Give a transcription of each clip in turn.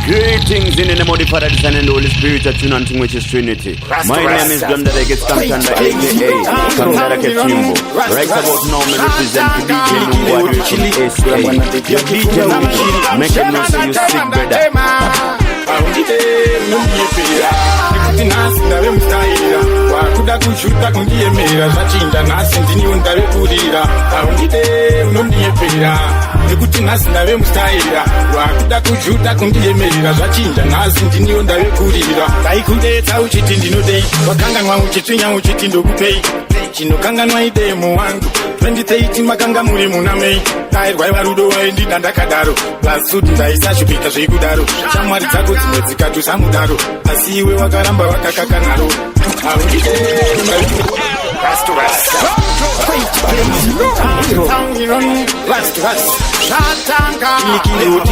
Greetings in the name of the Father, the Son, and the Holy Spirit, a tune unto which is Trinity. My name is Glam that I get stamped under AKA Kangara Kechimbo. Right about now, I represent the DJ Nungwadu from SA. Your DJ Nungwadu, make it know so you sick, brother. Nasi ndave mustahira wakuda kushuta kundiemera zvachinda nhasi ndiniwo ndave kurira aundide unondiepera nekuti nhasi ndave mustahira wakuda kushuta kundiemera zvachinda nhasi ndiniwo ndave kurira taikudetsa uchiti ndinodei wakanganwa uchitwinya uchiti ndokupei chinokanganwa idemo wangu 2013 makanga muri muna mei tairwaiva rudo waindida ndakadaro plasudi ndaisashupika zveikudaro shamwari dzako dzimwe dzikatusamudaro asi iwe wakaramba wakakaka naro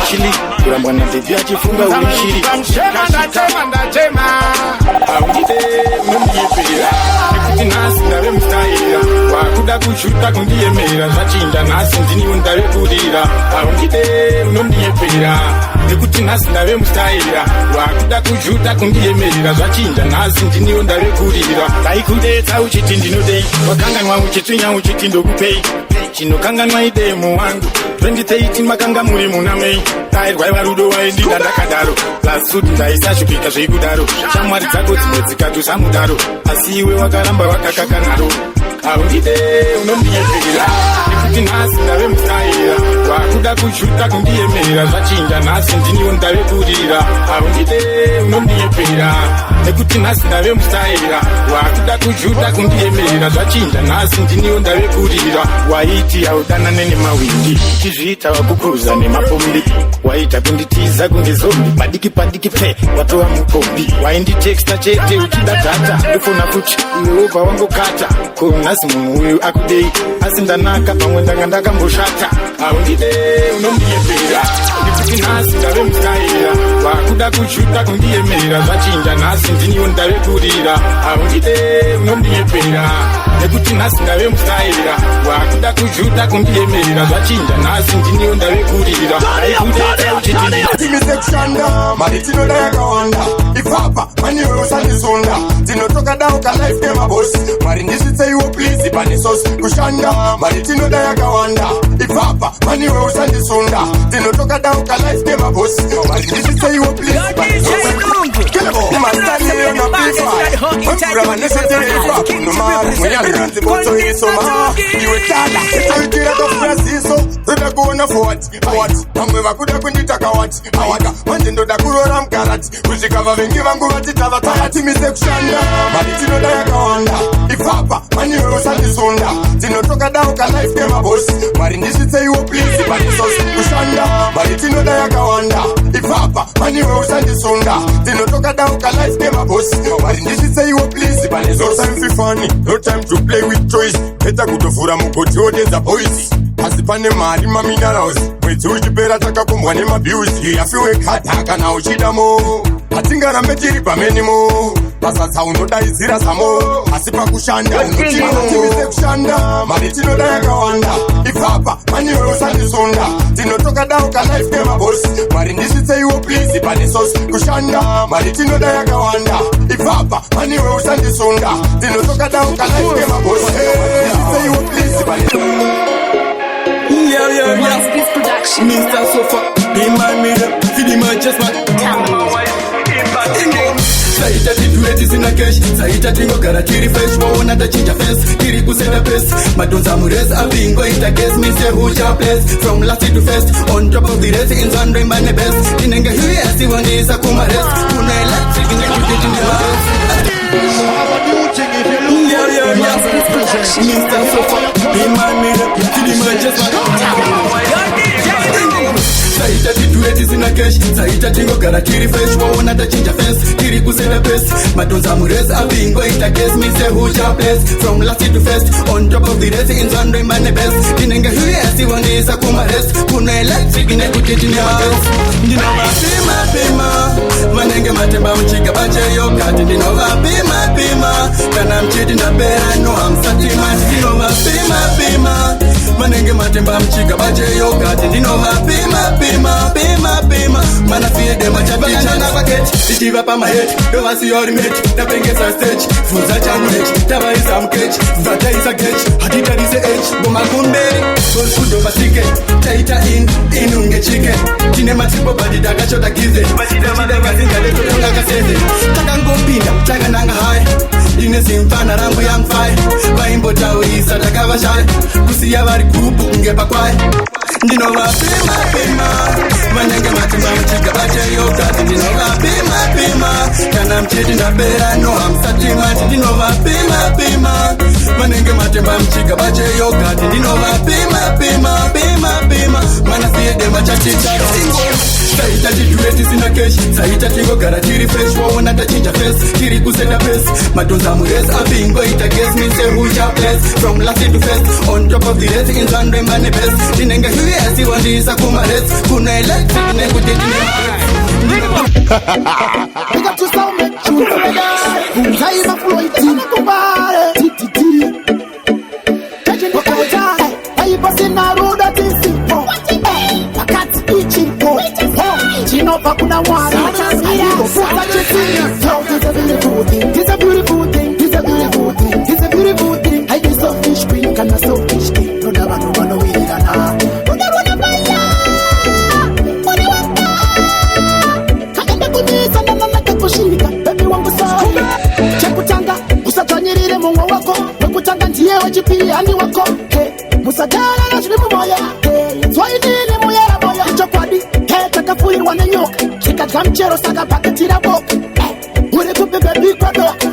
chili kurambwa nabhebi achifunga urishiri aundide unondiepera nekuti nhasi ndave mustahira wakuda kushuta kundiemera zvachinda nhasi ndiniwo ndave kurira aundide unondiepera nekuti nhasi ndave mustahira wakuda kushuta kundiemera zvachinda nhasi ndiniwo ndave kurira taikudetsa uchiti ndinodei wakanganwa uchitwinya uchiti ndokupei chinokanganwa idemo wangu 2013 makanga muri muna mei tairwaiva rudo waindida ndakadaro plasudi ndaisashupika zveikudaro shamwari dzako dzimwe dzikatusamudaro asi iwe wakaramba wakakaka naro aundide unondiepera nekuti nhasi ndave mustahira wakuda kushuta kundiemera zvachinda nhasi ndiniwo ndave kurira aundide unondiepera nekuti nhasi ndave mustahira wakuda kushuta kundiemera zvachinda nhasi ndiniwo ndave kurira waiti haudanane nemawindi chizviita wakukuruza nemapombi waita kunditiza kunge zombi padiki padiki pe watova mukombi wainditexta chete uchida data ndofona futi iwe wobva wangokata ko nhasi munhu uyu akudei asi ndanaka pamwe ndanga ndakamboshata aundide unondiepera nekuti nhasi ndave mustahira wakuda kushuta kundiemera zvachinda nhasi ndiniwo ndave kurira aundide unondiepera nekuti nhasi ndave mustahira wakuda kushuta kundiemera zvachinda nhasi ndiniwo ndave kurira timiseekushanda mari tinoda yakawanda ipapa maniwe usandisunda tinotoka dauka life nemabosi mari ndisvitseiwo please panesosi kushanda mari tinoda yakawanda ipapa maniwe usandisunda tinotoka dauka life nemabosi mari ndisvitseiwo please panesosi Roda kuona forward, pamwe vakuda kunditaka wati awada manje ndoda kurora mkarati kuzvikava vengi vangu vatitava tayatimise kushanda mari tinoda yakawanda ipapa maniwe usandisunda tinotoka dauka life nemabosi mari ndisvitseiwo please panesosi kushanda mari tinoda yakawanda ipapa maniwe usandisunda tinotoka dauka life nemabosi mari ndisvitseiwo please panesosi fifani no time to play with choice eta kutovhura mugoti wodedza boys asi pane mari maminerals mwedzi uchipera takakombwa nemabiusi afiwe kata kana uchidamo hatingarambe tiri pamenimo pasatsa unodaidzira zamo asi pakushanda unotimise kushanda mari tinoda yakawanda ipapa maniwe usandisunda tinotoka dauka life nemabosi mari ndisvitseiwo please panesosi kushanda mari tinoda yakawanda ipapa maniwe usandisunda tinotoka dauka life nemabosi ndisvitseiwo please panesosi Mr. Sofa, be my mirror, feed my chest, man. Saita titueti sina cash, saita tingo gara tiri fresh, waona ta chinja face, tiri kuseta best. Madonza mures a bingo ita guess, me say who's your place. From last to first, on top of the rest, in Sunday by the best. Inenga huye asi wani isa kuma rest. Kuna electric, inga kutiti ni best. Mr. Sofa, be my mirror, feed my chest, man. Saita titueti sina cash, saita tingo gara tiri fresh, waona ta chinja face, tiri kuseta best. Madonza mures a bingo ita guess, me say who's your place. From last to first, on top of the rest, in Sunday by the best. Inenga huye asi wani isa kuma rest. Kuna electric, inga kutiti ni best. Ndino mapima, manenge matemba mchika bache yokati. Ndino mapima, kana mchiti na bera no I'm satima. Ndino mapima, manenge matemba mchika bache yogati ndinova pima mana fiede machapachana paketi ichiva pamaheti ndovasiyorimeti ndapengesa stage vunza chaneti tavaisa mkechi vataisa gechi hatitarise h gomakumberi osudovasike taita inunge chike tine matsipo badi takachota gize machidavazingaletonongakaseze takangopinda takananga hai ine simfana rangu yamfai vaimbotaurisa takavashai kusiya vari gupu kunge pakwai ndinova pima manenge matimba mchika bacheyogati ndinova pima kana mchiti ndapera nohamsatimati ndinova pima manenge matimba mchika bacheyogati ndinova pima mana siede machachitasingo saita chidueti sina keshi saita tingogara tiri fresh waona tachinja face tiri kusenda pesi madonza muresi apingo ita guess me say who ya place from last to first on top of the race in Sunday money best ndinenge huyesi wandisa kumares kuna electric nekudetine Pick up to sound make you Zaima floating kubare titi Taking the culture Hey bossing na road that is simple Pakati ichimpo Chinova kuna wana Kufuta chesini It's a beautiful thing It's a beautiful thing It's a beautiful thing It's a beautiful thing I do selfish queen Kana selfish king No daba no wano wirana Baby wangu sawa Chekutanga Usatanyirire mungo wako Wekutanga ndiye wajipili ani wako Musagara na shirimu moya Swainini muyera moya Chokwadi Takafuri wanenyoka Kika mchero saga paketira boka Ure kupe baby kwa doka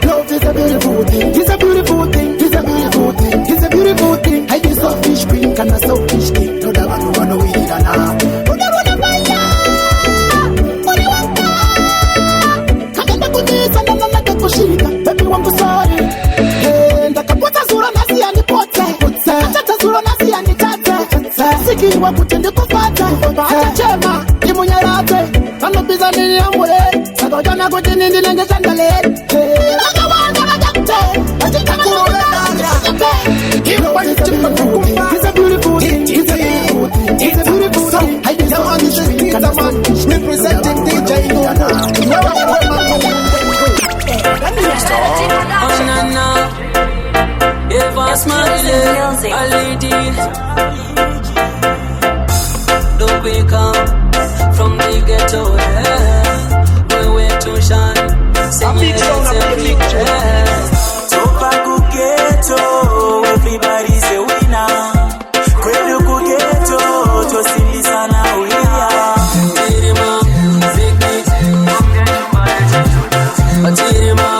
Love is a beautiful thing It's a beautiful thing It's a beautiful thing It's a beautiful thing I do selfish queen Kana selfish king No daba no wano wirana Baby wangu sorry Ndakaputa zura nasi ya nipote Achata zura nasi ya nitate Siki wa kutende kufata Hata chema Imunyerate Kano pisa nini ya mwele Sako jana kutini ndinenge sandale Laka wanga majakte Wajita kurule nandra It's a beautiful thing It's a beautiful thing It's a beautiful thing I just want to speak as a man Representing DJ Nuna Oh na na, if I smile, I lead it. Don't wake up from the ghetto, we wait to shine. Singing it everywhere. Topaku ghetto, everybody's a winner. Kwedu ghetto, tosili sana ulia. Tirima, big big, Tirima.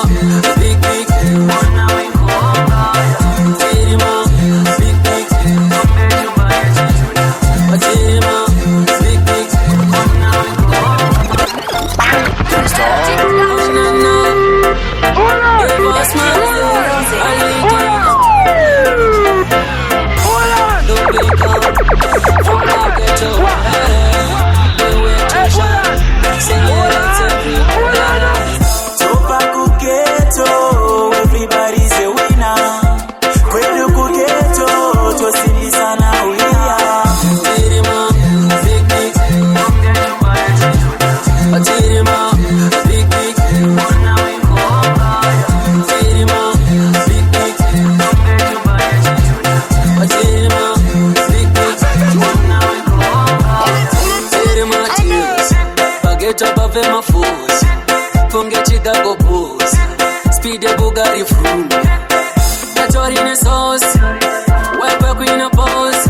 Speed the Bugatti fruit. That's what in the sauce. Wipe a queen of pose.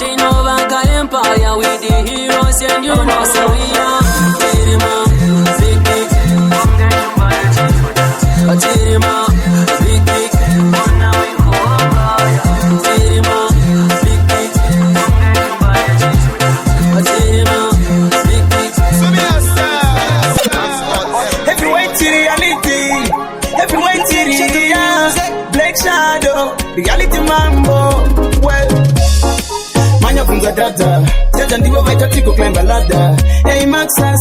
Chain over empire with the heroes and you know so we are. Tirima, big big. Tirima, big big. Tirima, big big. Tirima, big big. Heavyweight reality. Heavyweight reality. Black Shadow. Reality mambo. Well. funga dada jaja ndivo vaita tiko climb a ladder. Hey Maxas,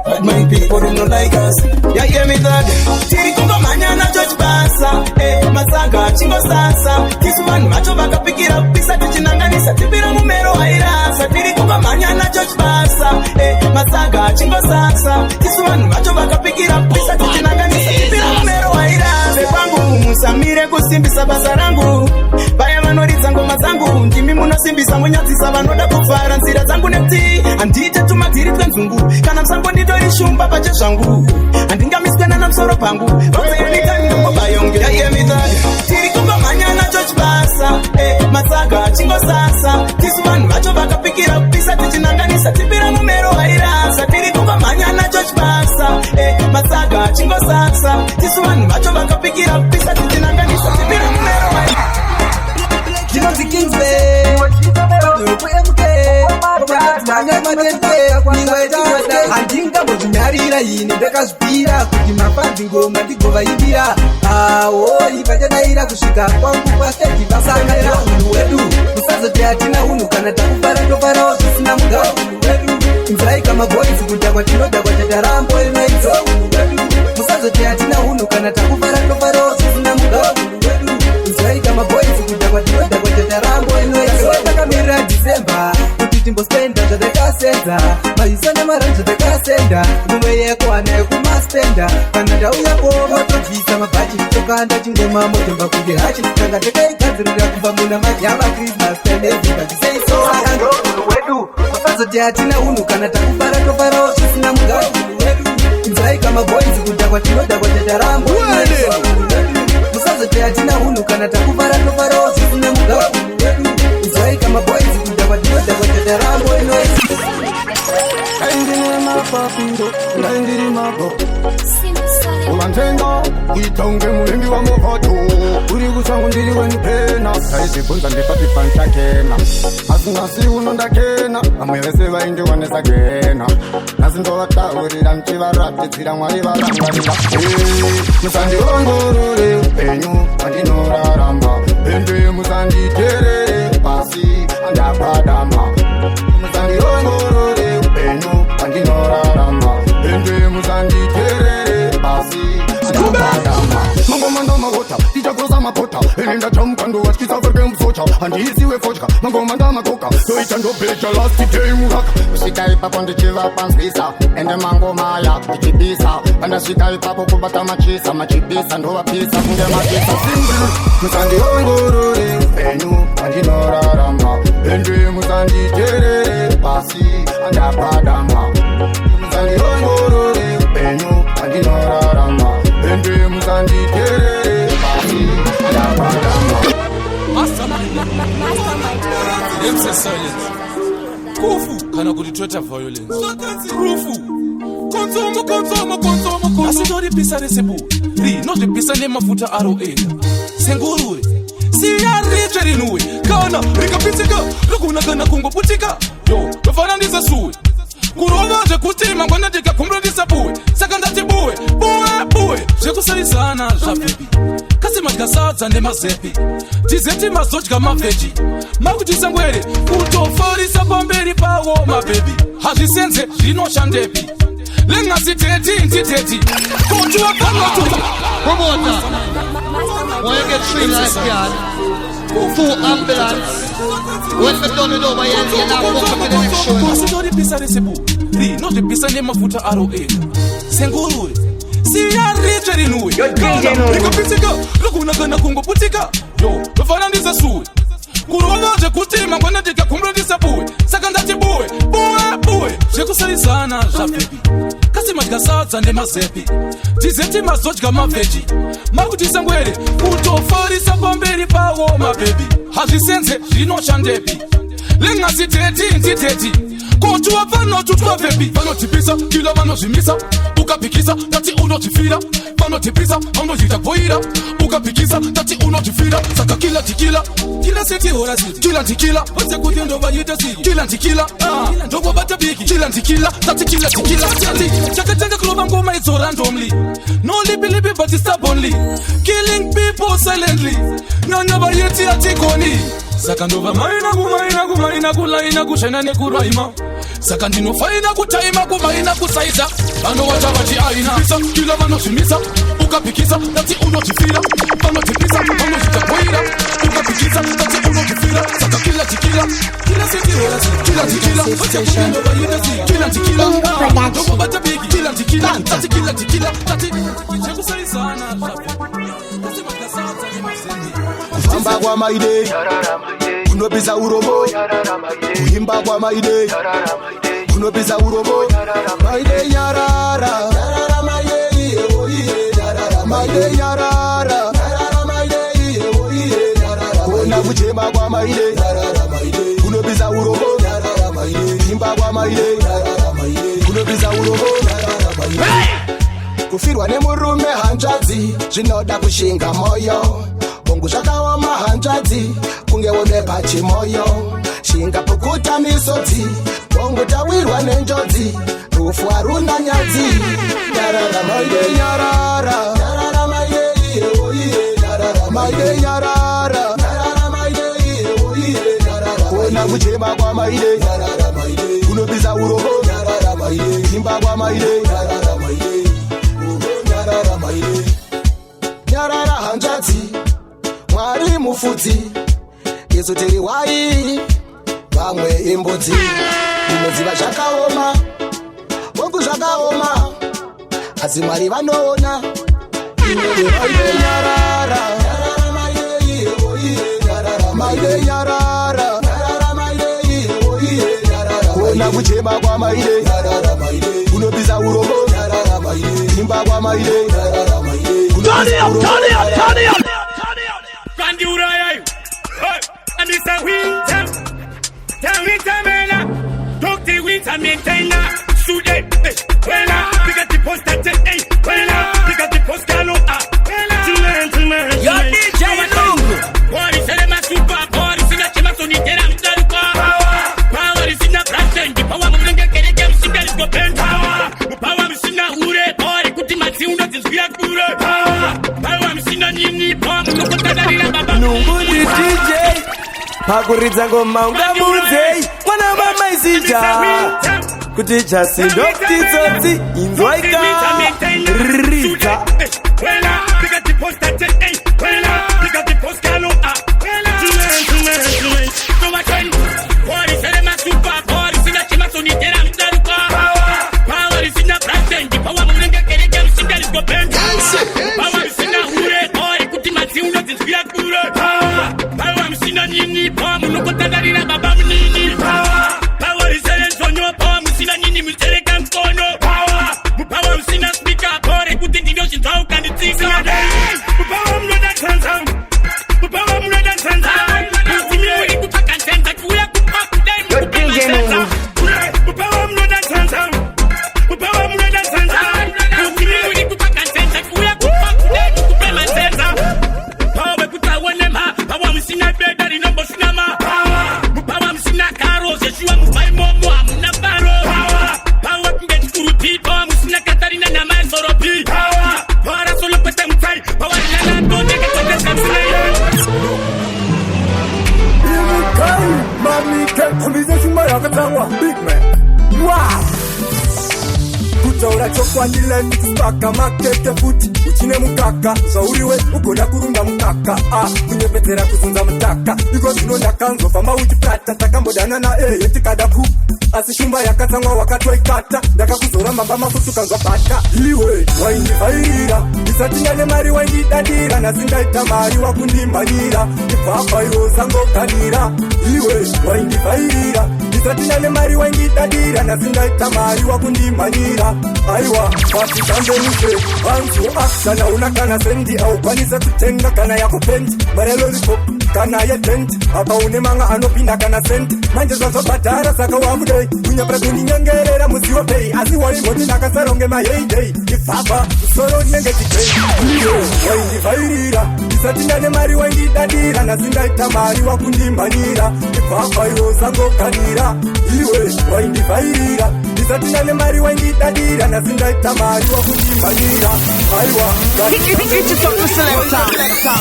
but my people don't know like us. Yeah, hear me that. Tiri kungo manyana George Basa. Hey, Masaga, chingo sasa. This one macho baka pick it up. Pisa tichinanganisa, tipira mumero hairasa. Tiri kungo manyana George Basa. Hey, Masaga, chingo sasa. This one macho baka pick it up. Pisa tichinanganisa, tipira mumero hairasa. Sepangu, musamire kusimbisa basa rangu. Baya vanoridza ngoma zangu. Ndimi munosimbisa munyadzisa vanoda kufara nzira zangu nepti. Andite tumatiri nzungu kana msango ndidori shumba pache zvangu handingamiswena namusoro pangu vakuyanikanyongo bayonge yayemidhari tiri kumba manyana George Basa matsaga chingo sasa tisu vanhu vacho vakapikira kupisa tichinanganisa tipira mumero wairasa tiri kumba manyana George Basa matsaga chingo sasa tisu vanhu vacho vakapikira kupisa tichinanganisa tipira mumero wairasa Jinoti Kingsway handinga muzvinyarira ini ndakazvipira kuti mafadzi ngoma ndigovaibira aoi vachadaira kusvika kwangu kwasteji vasangaira unhu wedu musazoti hatina unhu kana takufara tofarawo zvisina mugao unhu wedu inzwaika maboisi kudhakwa tinodhakwa chatarambo inoidzo unhu wedu musazoti hatina unhu kana takufara tofarawo zvisina mugao unhu wedu inzwaika maboisi kudhakwa tinodhakwa chatarambo inoidzo takamirira December timbospenda zvadakasenza maziso nemarani zvadakasenda mumwe yeko anayo kumaspenda kana ndauyapo vatobvisa mabhachi tokanda chingoma motomba kuti hachi tanga takaigadzirira kubva muna madyama Christmas tenezibatiseisooakango unhu wedu musazoti hatina unhu kana takufara tofarawo zvisina mugao unhu wedu inzwaika maboisi kudhakwa tinodhakwa chatarambo musazoti hatina unhu kana takufara tofarawo zvisina mugao unhu wedu inzwaika maboisi kudhakwa tinodhakwa chatarambo ulantenga itonge mulimbi wa movato uri kusangu ndiri wenipena aizibvunza ndepatipantakena asi nasi uno ndakena vamwe vese vaindiwanesakena nasi ndovataurira ndichivaratidzira mwari varangarira musandiongorore upenyu andinoraramba ende musanditerere pasi andapadama musandiongorore upenyu andinoraramba ende musanditerere pasi andapadama mangomanda magota tichakurosa mapota enenda chamukando watyisa verke musocha handiisiwe fotya mangomanda makoka toita ndobheja lasti day muraka kusvika ipapo ndichiva panzwisa ende mangomaya tichibisa pandasvika ipapo kubata machisa machibisa ndovapisa kunge mapisa simbi musandiongorore upenyu andinoraramba ende musanditerere pasi andapadama musandiongorore upenyu andinoraramba ende musanditerere pasi andapadama kufu kana kuti total violence rufu konzomo asitoripisa resebu rinozvipisa nemafuta aro ega sengurure siyaritsve rinhuwe kana rikapitsika rikuna kana kungoputika yo tofananisa suwe kurova zvekuti mangwana ndikakumburatisa buwe saka ndati buwe zvekusarizana zvabhebi kasi madya sadza nemazepi tizeti mazodya mavheji makutisangwere kutofarisa pamberi pawo mabhebi hazvisenze zvinoshandepi lengasi teti kotuwakanatuka promoter when you get 3 lifeguard 4 ambulance when we done it over here you're not welcome to the next show asitoripisa resebu rinozvipisa nemafuta aro ega sengurure siyaritsve rinhuwe kana rikapitsika rikuna kana kungoputika yo tofananisa suwe kurova zvekuti mangwana ndikakumburatisa buwe saka ndati buwe zvekusarizana zvabhebi kasi madya sadza nemazepi tizeti mazodya mavheji makutisangwere kutofarisa pamberi pawo mabhebi hazvisenze zvinoshandepi lengasi teti kotuwa vanotutwa vepi vanotipisa kila vanozvimisa ukapikisa tati unotifira vanotipisa vanozvita bhoira ukapikisa tati unotifira saka kila seti hora siti kila ndikila vatsekuti ndovaita sii kila ndikila ndovobata biki kila ndikila tati kila chakatanga kurova ngoma it's so randomly no lippy but it's stubbornly killing people silently nana vayeti atikoni saka ndova maina kulaina kushena nekuraima saka ndinofaina kutaima kumaina kusaiza vanowata vati aina kila vanozvimisa ukapikisa tati unotifira vanotipisa vanozvitapoira ukapikisa tati unotifira saka kila tikila Kuhamba kwa maide kunopisa urobo kuhimba kwa maide kunopisa urobo maide yarara maide oye yarara maide yarara maide oye yarara kona kuchema kwa maide kunopisa urobo kuhimba kwa maide kunopisa urobo kufirwa nemurume hanzvadzi zvinoda kushinga moyo bongo zvakaoma hanzvadzi kunge wone pachimoyo shinga pukuta misodzi bongo tawirwa nenjodzi rufu haruna nyadzi yarara maide yarara maide oye yarara maide yarara maide oye yarara kona kuchema kwa maide kunopisa urobo imba kwa maide yarara hanzvadzi mwari mufudzi yesu tiri wai vamwe imbudzi inodziva zvakaoma bongo zvakaoma asi mwari vanoona maide yarara maide yarara kona kuchema kwa maide kunopisa urobo imba kwa maide turn it up. Kandi uraya and it's a winter mena talk the winter maintainer sude wela pick up the poster hey wela pick up the poster no gentlemen yo DJ Lungu body say my super body sina chema sonitera mtaruka power is in the present power mwenye kele game singa is go pen power msina ure body kuti mati unazinspira kure power msina nyinyi bomb nokotadalira baba Lungu di DJ pakuridza ngoma ungamudze mwana mama izija kuti jasi ndokutitsotsi inzwaika rita wela pick up the poster hey wela pick up the poster no gentlemen so much body say my super body sina chema sonitera mtaruka power is in the present power mwenye kele game singa is go pen power msina ure body kuti mati unazinspira kure power msina nyinyi bomb nokotadalira baba mnini power is sonyo bomb msina nyinyi mtereka mkono power msina speaker body kuti ndindo chintau kanditika power mnoda tanza power mnoda tanza mimi nikutaka tenda kuya kupaku dai DJ Lungu power mnoda tanza power mnoda tanza mimi nikutaka tenda kuya kupaku dai kupema tenda power kutawana ma power msina bedari number sinama power msina karo zeshua mfai momo amna baro power kunget kuruti power msina katarina na mazoropi power solo pete mfai power nana donde que toque samsai Mami can't come visit you, my big man. Wow. Kutaura chokwandile nikuspaka makeke futi uchine mukaka zauriwe ugoda kurunda mukaka kunyepetera kuzunza mutaka iko zinonda kanzo fama uchipata takambodana na yetikadaku asishumba yakatsamwa wakatoikata ndakakuzora mamba mafutu kanzwa pata iwe waindivairira isatinyane mari waindidadira nasindaita mari wakundimbanira ipapa iro zangokanira iwe waindivairira isatinyane mari waindidadira nasindaita mari wakundimbanira aiwa patitambenuse vanzu akshana unakana sendi aukwanisa kutenga kana yako penti marelolipo kana yetent apa une manga anopinda kana senti manje zvazvobhadhara saka wakudei kunyapira kundinyengerera musi wopei asi waingoti ndakasaronge maheyday ifaba musoro nenge tidei waindivhairira isati ndane mari waindidadira nasindaita mari wakundimbanira ifaba iwo zangokanira iwe waindivhairira isati ndane mari waindidadira nasindaita mari wakundimbanira aiwa It's a selector.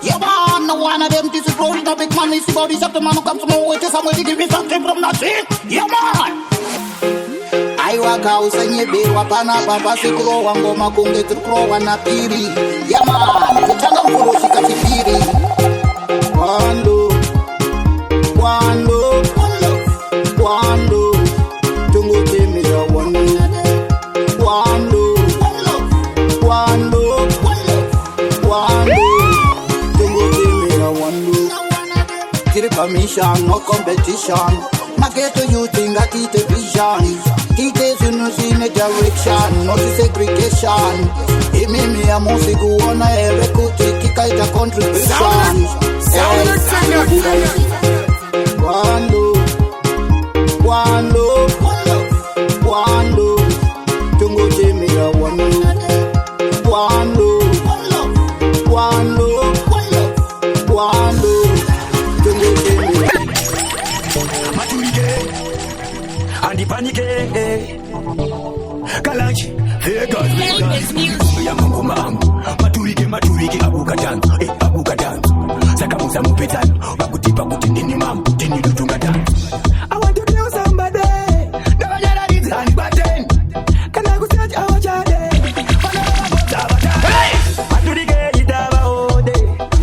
You want no one of them. This is rolling a big man. It's about this up the man who comes from away to somewhere to give me something from nothing. Yeah, man. Aiwaka usenye wapana papa sikro wango makunge tukro wanapiri. Yeah, man. Kutanga mkuro shika chipiri. Quando tungu timi ya wanu. Quando tungu timi ya wanu. Kiri permission, no competition. Maketo you think I keep the vision. Keep this in a direction, not segregation. Imimi ya musiku wana ere kuti kika ita contribution. Quando tungu timi ya wanu. Quando tungu timi ya Maturike Andi panike Kalanchi Vegas Ya mungu Maturike Abuka dance Sakamusa mupetani Bakutipa kutindini mamu Tini lutunga dance I want to know somebody Never get a reason and button Can I go search our child Hey! Maturike itaba ode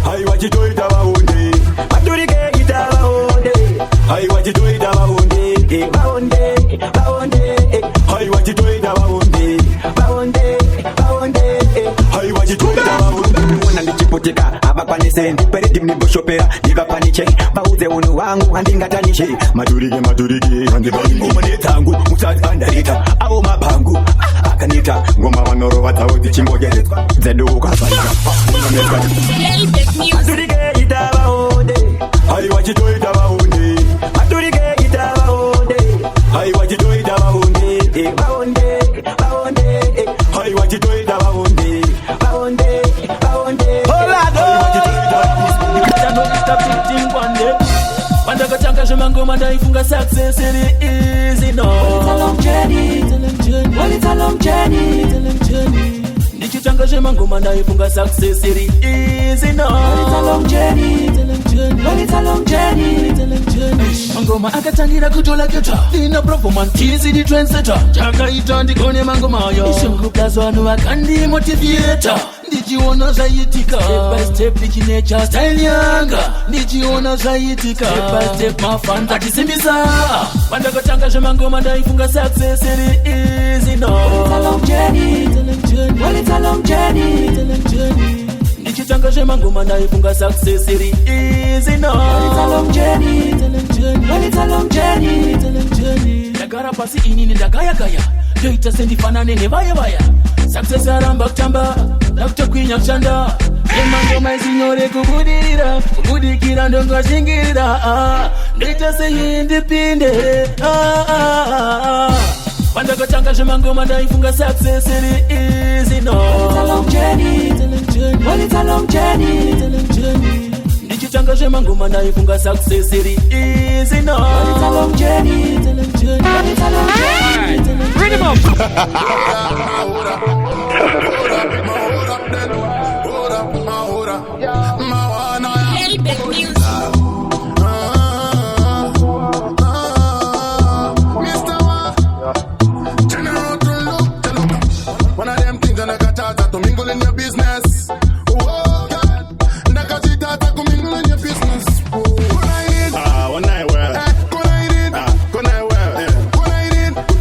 Hai wachito itaba ode Maturike itaba ode Hai wachito itaba ode Baonde Hai wachito itaba ode Baonde Hai wachito itaba ode Wana nichipoteka Abapanesen Peredi mniboshopera Diva paniche Bauze unu wangu Andingatanishe Maturike Andi ngoma netangu Mutati andarita Awo mabangu Akanita Ngoma wanoro watawuti chimogere Zedu ukafanika Maturike itaba ode Hai wachito itaba ode Maturike itaba ode Hai wachito itaba ode Baonde Hai wachito itaba ode Baonde Ifunga success it easy no. It's a long journey. Well, it's a long journey. Nikichanga mango ifunga success it easy no. It's a long journey. Well, it's a long journey. Mangoma akatangira kutola keta. Ina performance easy the trendsetter. Chaka itandi kone mangoma yo. Ishungu kazwanu akandi motivator. Nijiona zaitika step by step nikinecha style yanga. Nijiona zaitika step by step mafanta akisimbiza. Panda kachanga mangoma ifunga success it easy no. It's a long journey. Well, it's a long journey. Nikichanga mangoma ifunga success it easy no. It's a long journey. Well, it's a long journey. Nagara pasi ini ndagaya gaya. Yo itasendi fanane nevaya. Success aramba kutamba Dr. Queen yakshanda Emangoma isinyore kubudikira ndongo shingirira Nditase independent Panda kachanga mangoma ifunga success it easy no. It's a long journey. Well, it's a long journey. Nikichanga mangoma ifunga success it easy no. Well, it's a long journey. Well, it's a long journey. Bring him up. Hold up. Hey, big music. One of them things that I got to mingle in your business. Oh, God. Nakajita to mingle in your business. One night well.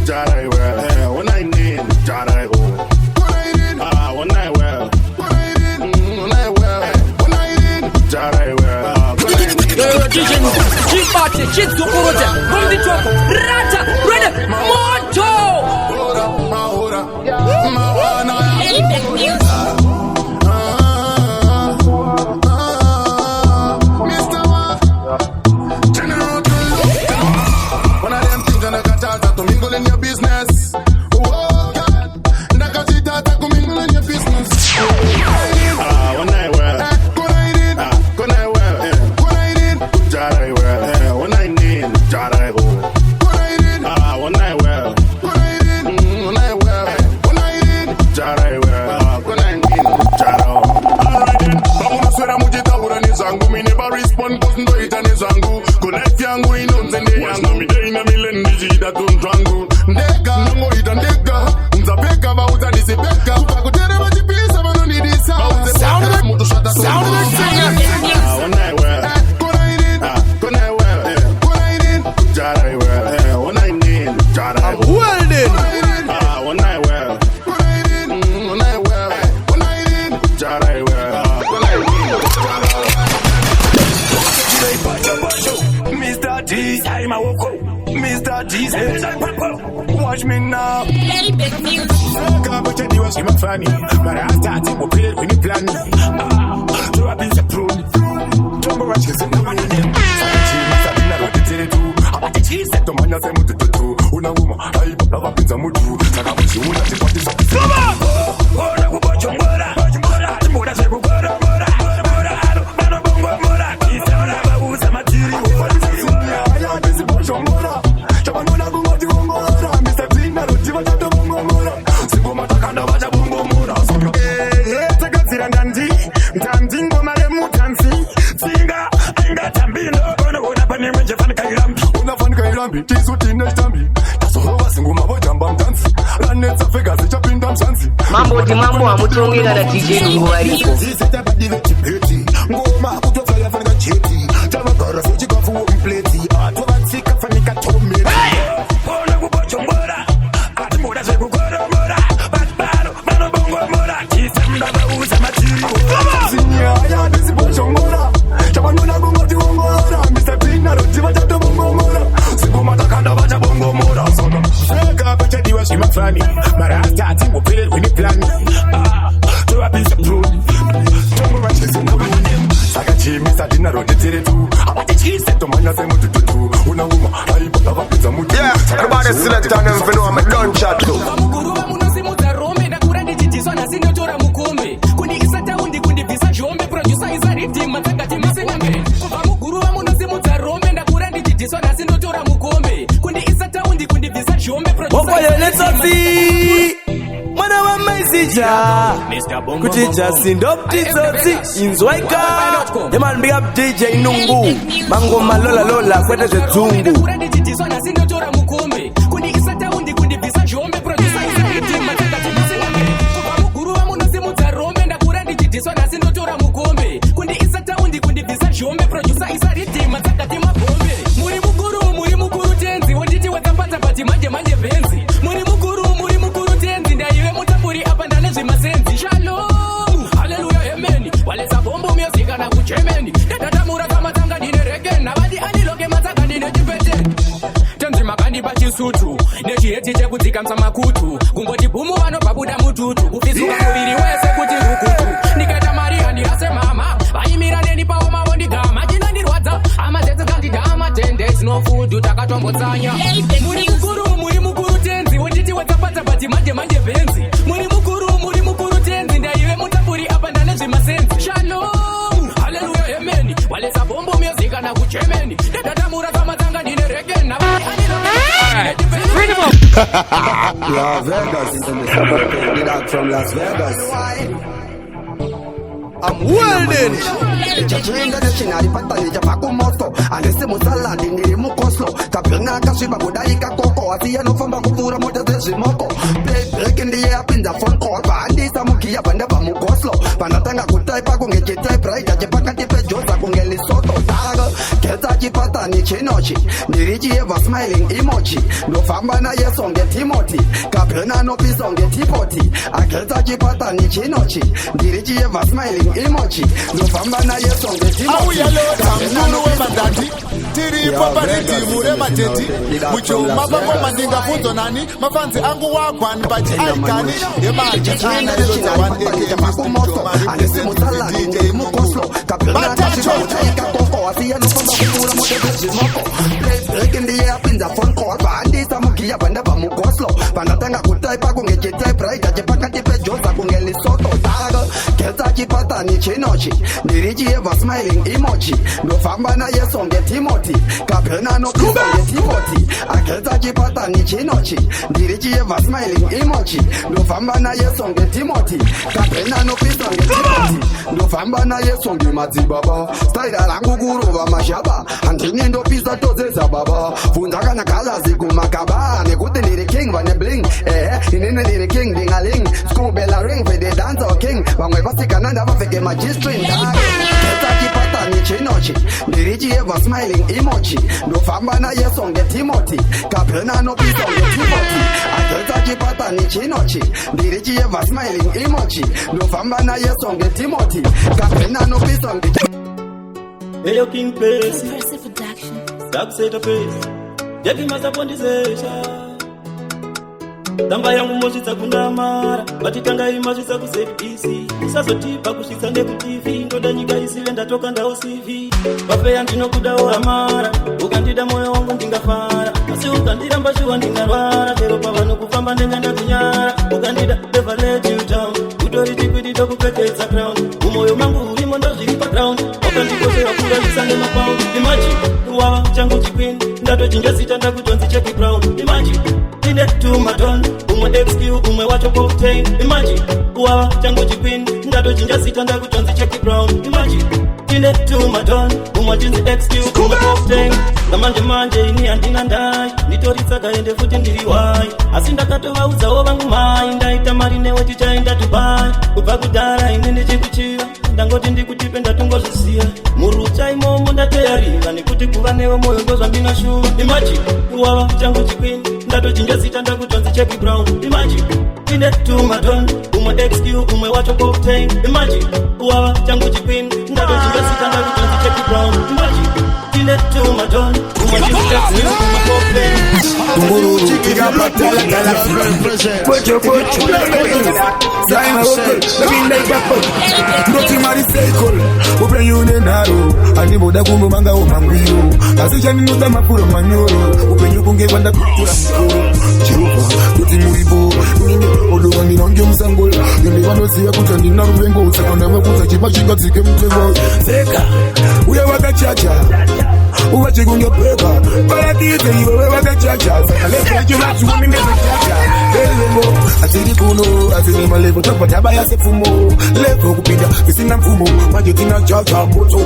Jarai well. One night need. Jarai well. One night well. Jarai well. Keep party, kids go over there. From the top. Rata, ready, moto. Hold up. Hey, big music. One of them things that I got to mingle in your business. Oh, God. Nakajita to mingle in your business. One night well. Jarai well. One night need. Jarai well. One night well. zangu Connect yangu inonzende yangu Mideina milendi jida tuntwangu Ndega, nangoita ndega Mzapeka bauza nisipeka Kupakutere majipisa manu nidisa Sound of it, sound of it, One night well, Mr. G says watch me now. Kabucha diwa shima fani Mara start it, wapile kwenye plani Tuwa bisa prune Tumbo wachi kizina mani dem Sakachi misa dina rodi tere tu Abati cheese to manya se mutu tutu Unanguma, haiba lava pizza mutu Sakabuchi una chipati sa Suma! Ona kubocho mbora Mbora se kukora mbora Mano bongo mbora Kisa ona babuza matiri Aya bezi bocho mbora Chabanona kumoti mbora Mr. Clean rodi wajato bongo mbora Sigo matakanda waja bongo mbora Takazira ndanji Ndanji ngoma le mutansi Singa, inga tambino Ona pani mwenje fani kairambi Ona fani kairambi, tisu tine stambi Tasohowa singu mabojamba mtansi Lanetsa fega zicha pinda msansi Mambo di mambo hamutongira na DJ Nungu waliko Zisete badi veti peti Ngoma kutofaya fani kacheti Chavakara sochi kafu mpleti Atuwatsika fani katometi Ona kubocho mbora Ati mbora se kukoro mbora Batbaro, mano bongo mbora Kisa mdaba uza matiri Zinya ya desi bocho mbora Chabanona kumoti mbora Mr. Clean roti wajato bongo mbora Sigo matakanda waja bongo mbora Feka pacha diwa shima fani Mara stati wapile kwenye plani Tuwa bisa prune Tumbo wachi kizina mani Sakachi misa dina rodi tere tu Abati cheese to manya se mutu tutu Unanguma haiba lava pizza mutu everybody select on them for know I'm a gunshot too Vamuguruva munosimuza rome Ndakura ndichitiswa nasindotora mukombe Kundi isa taundi kundi visa jombe Producer isa ridima Tangati masengambe Vamuguruva munosimuza rome Ndakura ndichitiswa nasindotora mukombe Kundi isa taundi kundi visa jombe Producer isa ridima Mwana wa maizija Kutija sindopti zoti Inzwaika Yaman big up DJ Nungu Mango malola lola kwete zetungu Kurandi chitiswa na sindotora mukombe Kundi isa taundi kundi visa jombe Producer isa ridima Tangati masengambe Vamuguruva munosimuza rome Ndakurandi chitiswa na sindotora mukombe Kundi isa taundi kundi visa jombe Producer isa ridima Tangati mabombe Muri mukuru tenzi Wonditi wekambata pati manje benzi Muri mukuru tenzi Ndaiwe mutamburi apa ndane zvimasenzi Shalom, hallelujah, amen Waleza bombo music na kuchemeni Dadatamura kama tanga dine regen Nabadi aniloge mataka dine tipete Tenzi makandi bachisutu Nechiheti chekudzika msamakutu Kumboti bumu vano pabuda mututu Kufisuka muviri wese kuti rukutu Nikaita Maria ndirase mama Vaimira neni pawo mavondigama China ndirwadza Ama tete kandidama 10 days no food Takatombotsanya Muri mukuru tenzi Wonditi wetsapata pati manje benzi Muri mukuru tenzi Ndaiwe mutamburi apa ndane zvimasenzi Shalom, hallelujah, amen Waleza bombo music na kuchemeni Dadatamura kama tanga dine regen Nabadi Las Vegas, the dog from Las Vegas. I'm welding. Chachinga de chinari patani japaku mosto. Anese musalandi ni mukoslo. Kapena kashiba budaika koko. Asiya no famba kufura moja zeshi moko. Break in the air in the phone call. Bandi samukia banda ba mukoslo. Panatanga kutaipa kungeche type right. Ajepaka tipe josa kungeli soto. Taga keta jipata ni chinochi. Niriji eva smiling emoji. No famba na yesonge Timothy. Kapena no pisonge tipoti. Aketa jipata ni chinochi. Niriji eva smiling emoji nofamba naye songe auyalota mkulu wemadandi tiri papariti mure mateti muchoma pangoma ndingafunzo nani mafanzi angu wagwani pachi aikani yemanje ana ilota 1 makumoto anese mutalani DJ mukoslo kapena kashiba utaika koko asiya nofamba kukura mote moko break in the air in the phone call bandi samukia banda ba mukoslo panatanga kutaipa kungeche type right ajepaka tipe josa kungeli soto taga keta chipata ni nichinochi ndirichieva smiling emoji ndofamba naye songe timoti kapena nopisa ngetimoti ageta chipata nichinochi ndirichieva smiling emoji ndofamba naye songe timoti kapena nopisa ngetimoti ndofamba naye songe madzibaba staira rangu kurova mashaba handini ndopisa tozeza baba funda kana kalazi kumakaba nekuti ndiri king vane bling inini ndiri king dingaling skubela ring for the dancer king vamwe vasikana ndavapfeke magistring geta chipata nichinochi ndirichieva smiling emoji ndofamba naye songe timoti kapena nopisa ngetimoti ageta chipata nichinochi ndirichieva smiling emoji ndofamba naye songe timoti kapena nopisa Hey, yo, King Pace. Stop set a pace. Jackie must upon this Tamba yangu moshitsa kundamara vatitanga imashitsa kusepisi isazotipa kushitsa nekutivi ndoda nyika isive ndatoka ndao CV vafeya ndinokudawo amara ukandida moyo wangu ndingafara asi ukandiramba shuwa ndingarwara chero pavanokufamba ndenganda kunyara ukandida never let you down utori chikwidi tokupfeketsa crown umoyo mangu urimo ndozviri paground wakandikoshera kurasisa nemapaundi imaji ruwava changu chikwini ndatochinja zita ndakutonzi cheki brown imaji ine tumaton umwe XQ umwe wacho cocktail imagine uwa changu chipini ndatochinja zita ndakutonzi cheki brown imagine ine tumaton umwe jinzi XQ umwe cocktail ngamanje manje ini andina ndai nditoritsaka ende futi ndiri wai asi ndakatovaudzawo vangu mai ndaita mari newe tichaenda Dubai kubva kudhara ini ndichikuchiva ndangoti ndikutipe ndatongozviziya murucha imomo ndateyarira nekuti kuva newe moyo ndozvambinoshuva imagine uwa changu chipini ndatochinja zita ndakutonzi cheki brown imagine ine tumaton umwe XQ umwe wacho cocktail imagine uwa changu chipini ndatochinja zita ndakutonzi cheki brown imagine ine tumaton umwe XQ umwe cocktail Tunguru chikiga patala kala Kwecho Zaina okol Nabinda ikapo Ndoti mari seikol Upe yune naro Ani boda kumbu manga umangwiro Asijani nuta makuro manyoro Upe nyukunge banda kultura mkoro Chirupa Ndoti muribo Nini Odo wangi nange msangola Yende wano siya kuta nina rubengo Sakanda wakuta chipa chinga tike mtego Seka Uya waka chacha Uwa chigunge peka Paradise iwe waka chacha Saka jula chuwa minde chacha Elemo Asiri kuno Asiri malevo Topa taba ya sefumo Levo kupinda Isina mfumo Majitina chacha Moto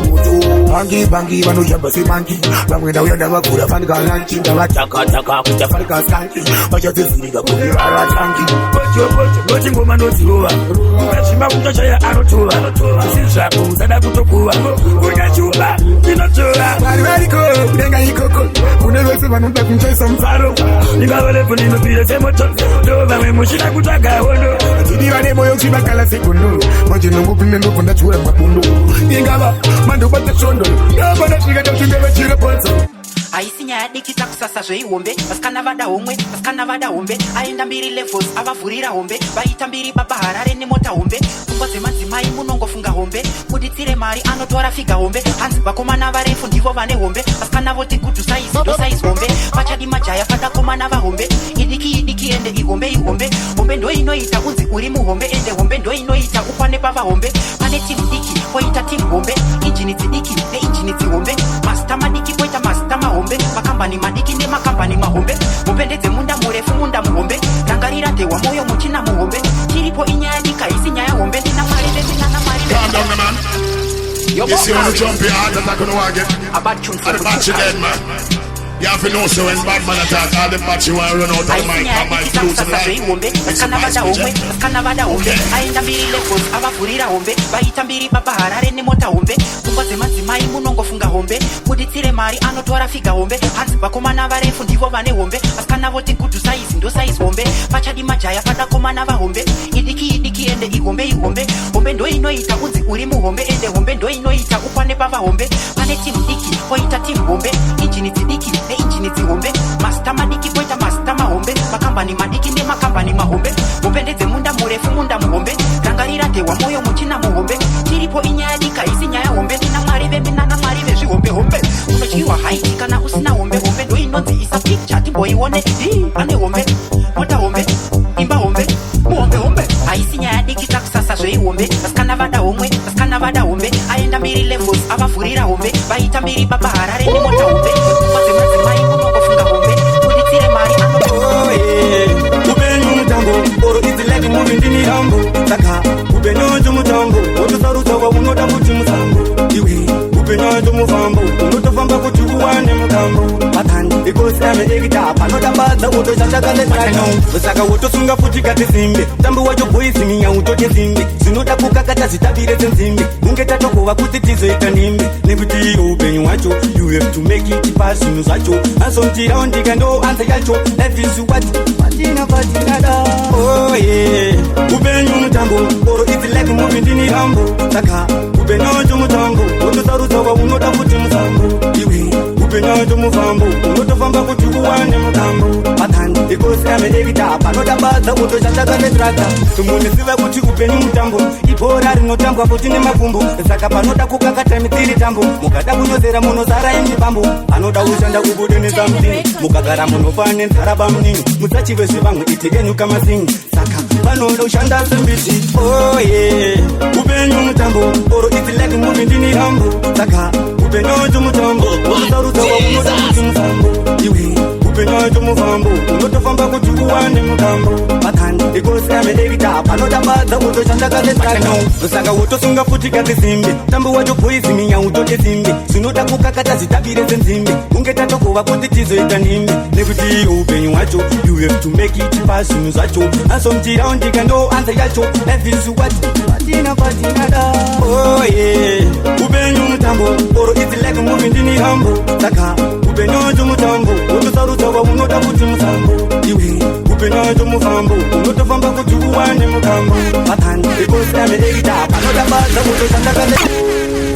Bangi Bano jamba si mangi Bangwenda uyanda wakura Fanika lanchi Ndawa taka Kucha fanika skanki Machate siriga Kufirara tanki Bochi ngoma nozirowa Ukashima kuchacha ya arotowa Sishaku Sada kutokuwa Unachuba Inotowa Mariko Denga ikoko Unewese vanunda kumchaisa mfaro Ningawelepo ninopile semoto Dova memushina kutaka wono Tidiwa ne moyo chibakala sekundo Moji nungu pinde nuku ndachura mapundo Ningawa Mando bata shondo Naba na shiga Tundewe chira ponzo aisinya yadikita kusasa zveiombe vasikana vada homwe vasikana vada hombe aenda mbiri levels avavhurira hombe vaita mbiri baba harare nemota hombe pfungwa dzemadzimai munongofunga hombe kuditsire mari anotora figa hombe hanzi vakomana varefu ndivo vane hombe vasikana voti kudu saizi do saizi hombe vachadi majaya padakomana vahombe idiki ende ihombe hombe ndo inoita unzi uri muhombe ende hombe ndo inoita ukwane pavahombe pane timu diki poita timu hombe injini dzidiki neinjini dzihombe masta madiki poita masta mahombe makambani madiki nemakambani mahombe mupendedze munda murefu munda muhombe rangarira tewa moyo muchina muhombe chiripo inyaya dika isi nyaya hombe ndina mari ndinana mari Calm down, man. You see when you jump your heart attack on the wagon. And the batch again, man. You have to know so when bad man attack, all the batch you want to run out of the mic, and my flute and light. vasikana vada hombe aenda mbiri levels avavhurira hombe vaita mbiri baba harare nemota hombe pfungwa dzemadzimai munongofunga hombe kuditsire mari anotora figa hombe hanzi vakomana varefu ndivo vane hombe vasikana voti kudu saizi ndo saizi hombe vachadi majaya padakomana vahombe idiki ende ihombe hombe ndo inoita unzi uri muhombe ende hombe ndo inoita ukwane pavahombe pane timu diki poita timu hombe injini dzidiki neinjini dzihombe masta madiki poita masta mahombe makambani madiki nemakambani mahombe mupendedze munda murefu munda muhombe rangarira tewa moyo muchina muhombe chiripo inyaya dika isi nyaya hombe ndina mwari vembinana mwari vezvihombe unodyiwa haiti kana usina hombe ndo inonzi isa picture timboione ane hombe mota hombe imba hombe muhombe haisi nyaya diki takusasa zveihombe vasikana vada homwe vasikana avavhurira hombe vaita mbiri baba harare nemota hombe kupatse madzimai munongofunga hombe kuditsire mari upenyu mutambo oro idzi like movie ndini rambo saka upenyu wacho mutambo wotosarudza waunoda kuti musambo iwe upenyu wacho mufambo unotofamba kuti uwane mutambo patani ikosame ekita panodambadza wotoshashakanetrano saka wotosunga futi kati simbe mutambo wacho boisiminya utote simbe zvinoda kukakata zvitabire senzimbe unge tatokova kuti tizoita ndimbe nekuti iyo upenyu wacho you have to make it pazvinhu zvacho azomutirawo ndika ndo anza yacho life is what patinada upenyu mutambo oro idzi like movie ndini rambo saka upenyu wacho mutambo wotosarudza waunoda kuti musambo iwe upenyu wacho mufambo unotofamba kuti uwane mutambo patani ikosame ekita panodambadza wotoshashakanetraka tumunisiva kuti upenyu mutambo ibhora rinotambwa kuti nemakumbo saka panoda kukakata mitsiri tambo mukada kunyozera munozara imipambo anoda kushanda kubude nesamutini mukagara munofa nenzara pamunini musachive zvevamwe iti enyu kamasingi saka panoda kushanda sembiti upenyu mutambo oro idzi like movie ndini rambo saka upenyu wacho mutambo wotosarudza waunoda kuti musambo iwe upenyu wacho mufambo unotofamba kuti uwane mutambo patani ikosame ekita panodambadza wotoshandakanetrano saka wotosunga futi kati simbe mutambo wacho boisiminya utote simbe zvinoda kukakata zvitabire senzimbe unge tatokova kuti tizoita ndimbe nekuti iyo upenyu wacho you have to make it pazvinhu zvacho azomutirawo ndika ndo anza yacho life is what patinada upenyu mutambo oro idzi like movie ndini rambo saka upenyu wacho mutambo wotosarudza waunoda kuti musambo iwe upenyu wacho mufambo unotofamba kuti uwane mutambo patani ikosame ekita panodambadza wotoshandakane.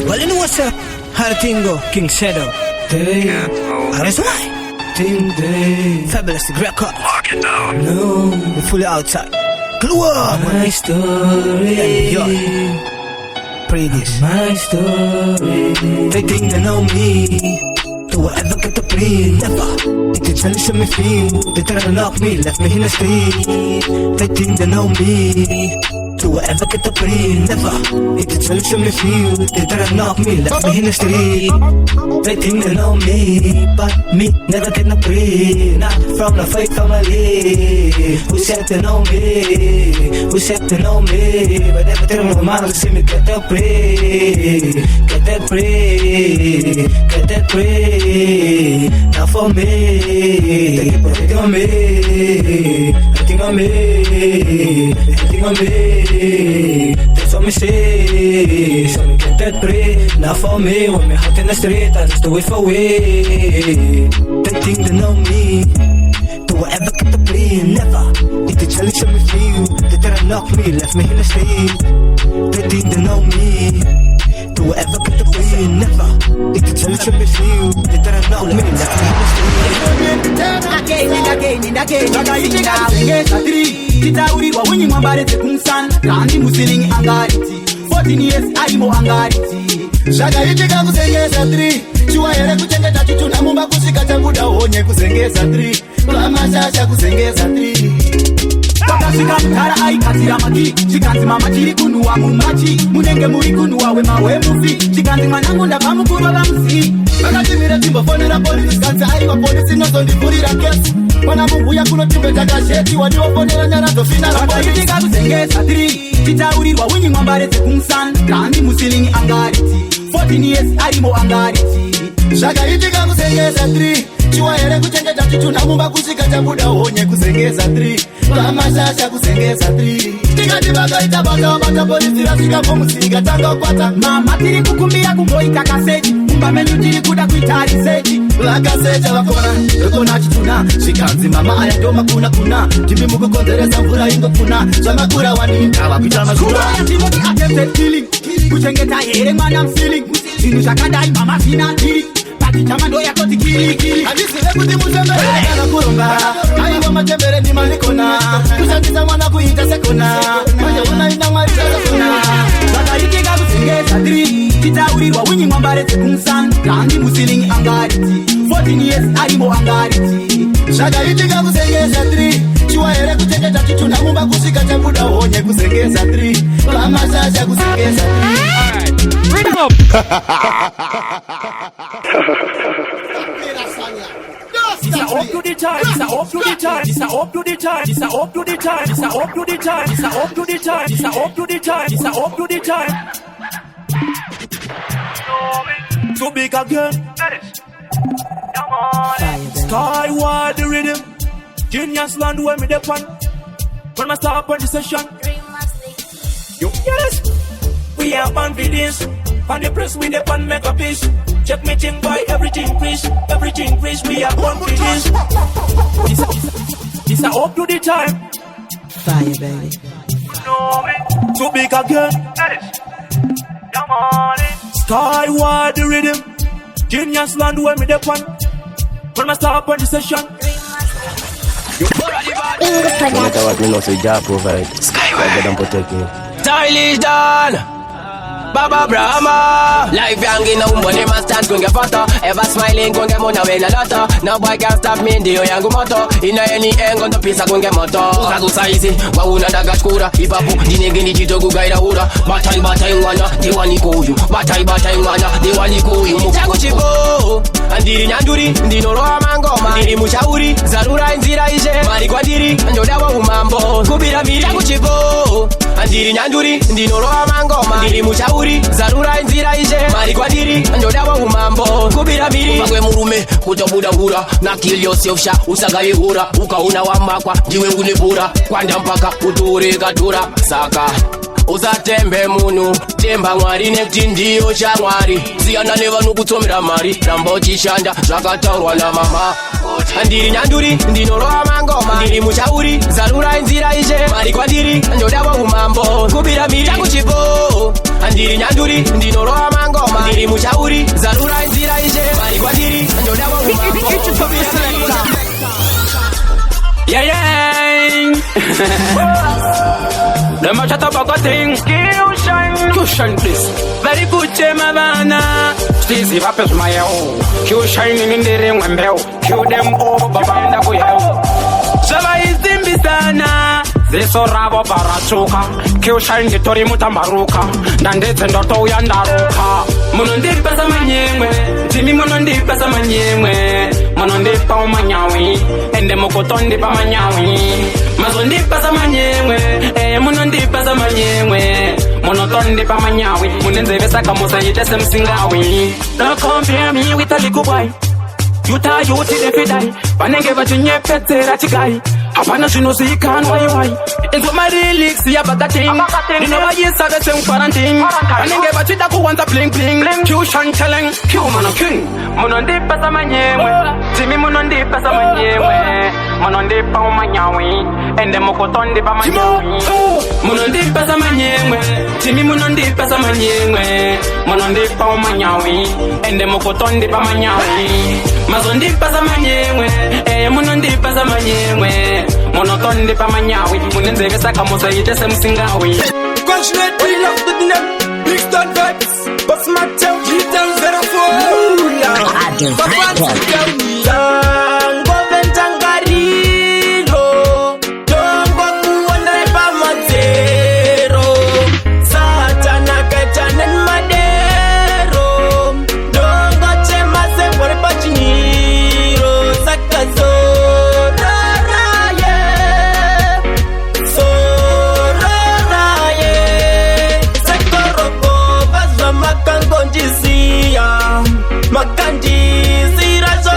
Well, you know what's up? How the thing go? King Shadow. Hey, that's right. Team Day. Fabulous record. Lock it down. No, we're fully outside. Glue up. My story. Yo. Pray this. My story. They think they know me. Do I ever get the plea? Never. They can tell you me feel. They try to knock me, left me in the street. They think they know me. Do I ever get the plea? Never. They can tell you me feel. They try to knock me, left me in the street. They think they know me, but me never get no plea. Not from the fake family. Who said they know me? Who said they know me? But every time my mom see me get that plea. Get that plea. Get that plea. Not for me. They keep everything on me. Everything on me. Everything on me. That's what me say. So me get that plea. Not for me. When me out in the street, I just do it for way. They think they know me. Do I ever get the plea? Never. If they tell you me feel, they try to knock me, left me in the street. They think they know me. Do I ever get the plea? Never. If they tell you me feel, they try to knock me, left me in the street. Titaurirwa wenye mwambarete kumsana kandi musilingi angariti 14 years aimo angariti zvakaitika kusengesa 3 chiwa here kuchengeta chichuna mumba kusvika chabuda honye kusengesa 3 vamashasha kusengesa 3 pakasvika mutara aikatira maki chikanzi mama chiri kunhuwa mumachi munenge muri kunhuwa wemawemufi chikanzi mwanangu ndabva mukuru vamuzivi vakatimira timbofonera polisi kanzi aiwa polisi inozondivhurira kesi mwana mubuya kunotimbe takasheti wadiwofonera nyara dzofinaraitika kusengesa 3 titaurirwa winyi mwambarete kumusana kandi musilingi angariti 14 years arimo angariti zvakaitika kusengesa 3 chiwa here kuchengeta chichuna mumba kusvika chabuda honye kusengesa 3 vamashasha kusengesa 3 tikati vakaita vakavabata polisi rasvika pomusika tanga ukwata mama tiri kukumbira kumboita kaseji mumba menyu tiri kuda kuita riseji vakaseja vakona vekona chichuna zvikanzi mama aya ndomakuna kuna timbi mukukonzeresa mvura ingopfuna zvamakura waninga vakuita mazura timoti attempted killing kuchengeta here mwana mfeeling zvinhu zvakadai mama zvina tiri chamando yakoti kiri hazvizive kuti mutembere kana kuronga aiwa matembere ndimanikona kushandisa mwana kuita sekona manje unaita mwari chakakona zvakaitika kusengesa 3 titaurirwa winyi mwambarete kumusana kandi musilingi angariti 14 years arimo angariti zvakaitika kusengesa 3 chiwa here kuchengeta chichuna mumba kusvika chabuda honye kusengesa 3 vamashasha kusengesa 3 Bring them up. It's a up to the time, it's a up to the time, it's a up to the time, it's a up to the time, it's a up to the time, it's a up to the time, it's a up to the time, it's a up to the time. Too big again. Skyward the rhythm. Genius land where me depend. When I start on the session. Yes, we are on videos. On the press we depend make a piece. Check me thing boy, everything fresh, we are on videos. It's a up to the time. Fire, baby. Too big again. Skyward the rhythm. Genius land where me depend. When I start on the session. No matter what, me know say Jah provide. Skyward them protect me. Stylish done. Baba Brahma. Life young in a woman, man stand gon' get fatter. Ever smiling, gon' get money when a lotter. No boy can stop me in the young motor. In any end, gon' the piece gon' get motor. Usa saizi, wa una daga shkura. Ipapu, dine geni jito gugaira ura. Batai wana, diwani kuyu. Batai wana, diwani kuyu. Chagu chipo, andiri nyanduri, ndino roa mangoma. Ndiri mushauri, zarura inzira ishe. Mari kwa diri, njoda wa umambo. Kubira miri, chagu chipo, andiri nyanduri, ndino roa mangoma. Ndiri mushauri, zarura inzira ishe. Mari kwa diri, njoda wa umambo. Kubira miri, magwe murume, kutobuda hura. Na kill yourself sha, usagaye hura. Ukauna wa makwa, jiwe unibura. Kwanda mpaka, uture katura. Saka uzatembe munu temba mwari nekti ndiyo cha mwari ziyana neva nukutomera mari rambo chishanda zvakataurwa na mama andiri nyanduri ndinoroa mangoma ndiri mushauri zarura inzira ishe mari kwandiri ndoda wa umambo kubira miri changu chipo andiri nyanduri ndinoroa mangoma ndiri mushauri zarura inzira ishe mari kwandiri ndoda wa umambo kubira miri yeah Them a chat about a thing. Q-shine please. Very good my bana. Steezy rappers my own. Q-shining in the ring when bell. Q them over banda for hell. Shala is dimbisana. Zeso rabo barachuka. Q-shine gitori mutamaruka. Nandete ndoto yandaruka. Monondi pesa manyemwe. Jimmy monondi pesa manyemwe. Monondi pa manyawi. Ende mokotondi pa manyawi. Mazondi pesa manyemwe. Monondi pesa manyemwe. Monotondi pa manyawi. Munenze vesa kamosa yitese msingawi. Don't compare me with a little boy. You tie you till the die. Panenge vachinye pete rachigai. Hapana shinozika why. Into my lyrics ya bagating. Nino wa yesa the same quarantine. Panenge vachida kuwanza bling bling. Q shan challenge. Q mono king. Monondi pesa manyemwe. Jimmy monondi pesa manyemwe. Monondi pa manyawi. Ende mokotondi pa manyawi. Monondi pesa manyemwe. Jimmy monondi pesa manyemwe. Monondi pa manyawi. Ende mokotondi pa manyawi. Mazondi pesa manyemwe. Monondi pesa manyemwe. Monotondi pa manyawi. Munenze vesa kamosa yitese msingawi. Concentrate, we love the dinner. Big start vibes. But my tail, keep them better for you. Tango ventangarilo. Tango kuona pa matero. Satana kaitanen madero. Tango chema se por pachiniro. Sakazo. Makandi zira zo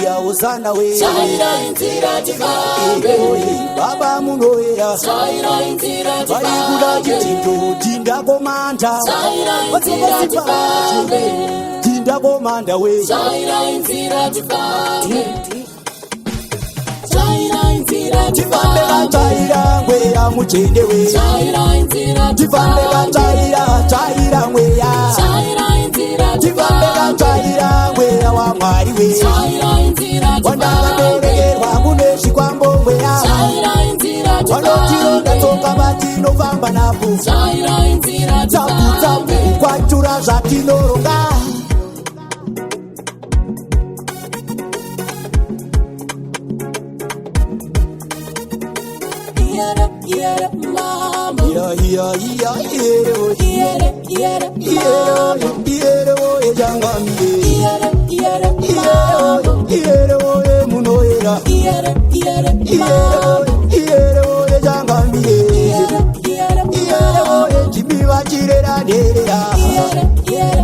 Iya uzana we Baba munoera Bari kuda jitindo Tinda komanda Tinda komanda we Tifambe kantaira ngweya muchende we Tifambe kantaira ngweya Tifambe kantaira ngweya wa mwari we Wandakaberekerwa kune shikwambo ngweya Wanotironda toka vatinofamba napo Tsapu kwatura zvatinoronga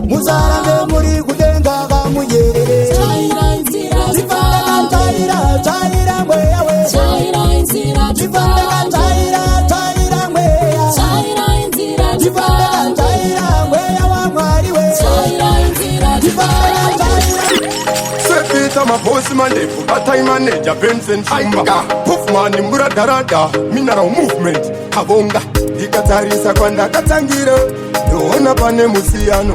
Muzarambe muri kudenga kamuyerere Tifambe kantaira ngweya we Tifambe kantaira ngweya Tifambe kantaira ngweya wa mwari we Tifambe Sepita mabosi mandefu Batai manager Vincent Chumba Puffman mbura darada Mineral movement Kabonga Dikatarisa kwanda katangira Yoona pane musiyano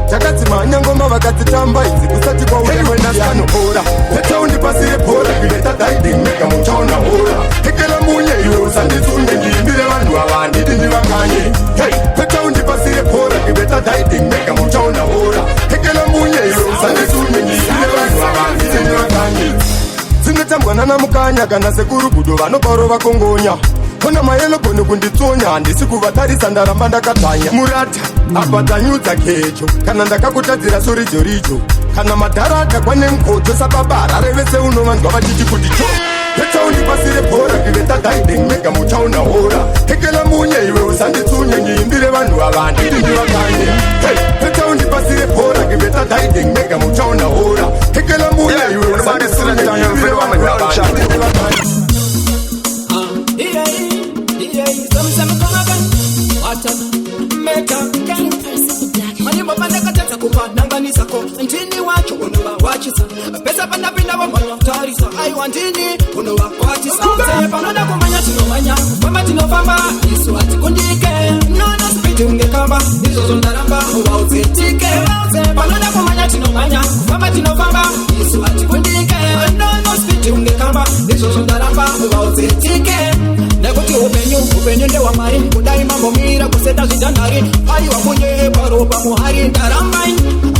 Chakati manyangoma vakati tamba izi kusati kwa uwena sano ora Peta undipasire pora Bileta daiding meka mchona ora Hekela munye iwe usandizunde Njimbire wandu awandidi njivanganye Hey, peta undipasire pora Bileta daiding meka mchona ora Hekela munye iwe usandizunde Njimbire wandu awandidi njivanganye Zinetambwana na mukanya Kana sekuru kudo vanoparo vakongonya Kona mayelo kono kunditsonya Ndisi kuvatarisa ndaramba ndakatanya Murata abatanyudza kecho Kana ndakakutadzira sori joricho Kana madarata kwane mkoto Sababara revese unovanzwa vachiti kuti cho Peta undipasire pora Kiveta daiding mega muchaona hora Hekela munye iwe usanditsunye Njimbire vanhu avandidi njivakanye Hey, peta undipasire pora Kiveta daiding mega muchaona hora Hekela munye iwe usanditsunye Njimbire vanhu avandidi njivakanye Manimbo pandakatadza kupananganisako ndini wacho unovawachisa pesa pandapinda vamanotarisa aiwa ndini unovakwatisa panoda kumanya tinomanya kufamba tinofamba isu hatikundike nono spiti ungekamba izvozvo ndaramba uvaudzetike panoda kumanya tinomanya kufamba tinofamba isu hatikundike nono spiti ungekamba izvozvo ndaramba uvaudzetike nekuti upenyu ndewamari kudai mambomira kuseta zvidhanhari aiwa munye paropa muhari ndarambai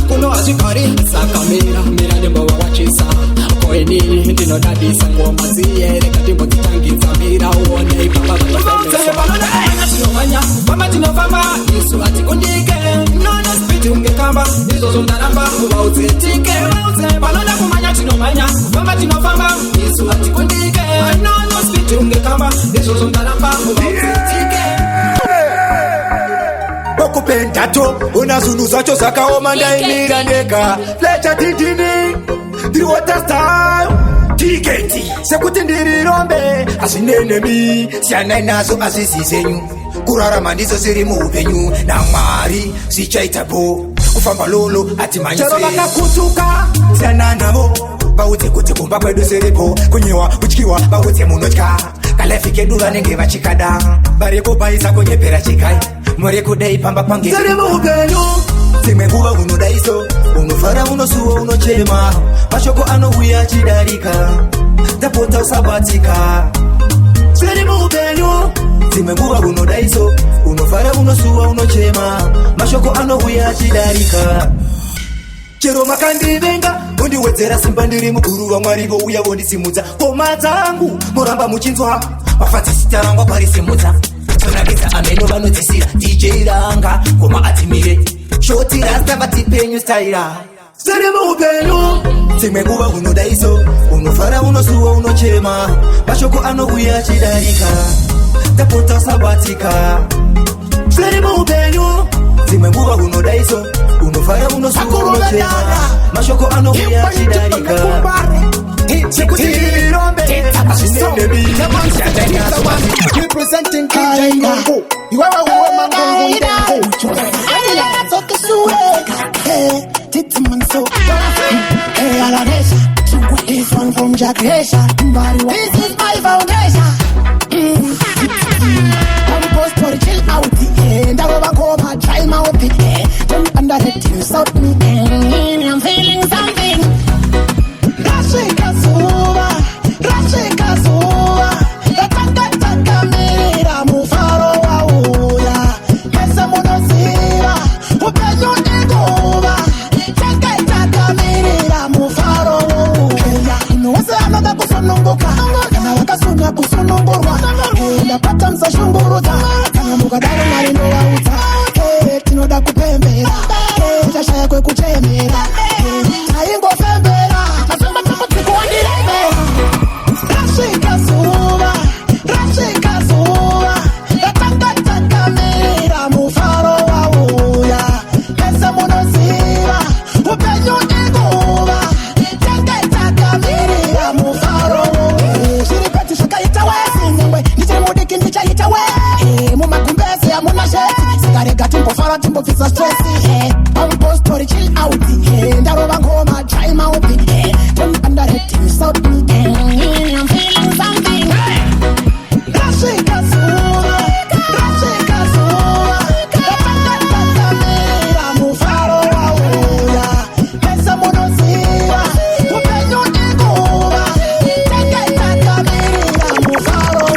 kuno hazvikari saka mira nembova wachisa koenini ndinodadisa ngoma dziyere katimbodzitangidza mira uone ipapapanodaana tinomanya famba tinofamba isu hatikundike nono spiti ungekamba izvozvo ndaramba uvaudzetike panoda kumanya tinomanya famba tinofamba isu hatikundike nono spiti ungekamba izvozvo ndaramba uvaudzetike Okupentato unazunu zvacho zvakaoma ndaimira ndega flecha titini ndiri water style tiketi sekuti ndiri rombe hazvinenemi siyanai nazvo hazvizi zenyu kurarama ndizo zviri muupenyu namwari zvichaitapo kufamba lolo hatimanyisei chero vakakutuka siyanai navo vaudze kuti kumba kwedu siripo kunyewa kutyiwa vaudze munotya kalefi kedu vanenge vachikada vari kupaisa kunyepera chikai muri kudai pamba pange zari muupenyu dzimwe nguva unodaiso unofara unosuwa unochema mashoko anouya achidarika ndapota usabatika zari muupenyu dzimwe nguva unodaiso unofara unosuwa unochema mashoko anouya achidarika chero makandivenga undiwedzera simba ndiri mukuru vamwari vouya vondisimudza koma dzangu muramba muchinzwa vafadza zita rangwa parisimudza tonakidza ameno vanodzisira dj ranga koma atimire shoti rasta vatipenyu staira zari muupenyu dzimwe nguva unodaiso unofara unosuwa unochema mashoko anouya achidarika ndapota usabatika zari muupenyu dzimwe nguva unodaiso Unofara unosuruchema mashoko anokuya chidarika representing King Nungu. You are a woman, this one from Jackresha. This is my foundation. I'm post for chill out. And I overcome, try my own. Don't underrate you, stop me. I'm feeling something. Rashika Suva, Rashika Suva. Taka mera mufaro wa uya. Kesa monosiva, upenyo negova. Taka mera mufaro wa uya. Inoweza another kusonongoka. Kana wakasuna kusonongorwa. Ndapata msashunguruza. Kana mukadaro marino wa uta. Tinoda kupembera. Chashaya kwe kuchemera. Taingo fembera. Nasema tamuti kuwandiremera. Rashika Suva, Rashika Suva. Taka mera mufaro wa uya. Kesa monosiva, upenyo negova. Taka mera mufaro wa uya. Shiripati shaka itawe, singwe. Nichemudiki ndicha itawe. Mumakumbezi ya muna sheti. Sigarega timbo fara timbo visa stressi. I'm post for chill out. Ndaroba ngoma, try my own. Don't underrate you, stop me. I'm feeling something. Rashika Suva, Rashika Suva. Taka mera mufaro wa uya. Pesa monosiva, upenyo negova. Taka mera mufaro wa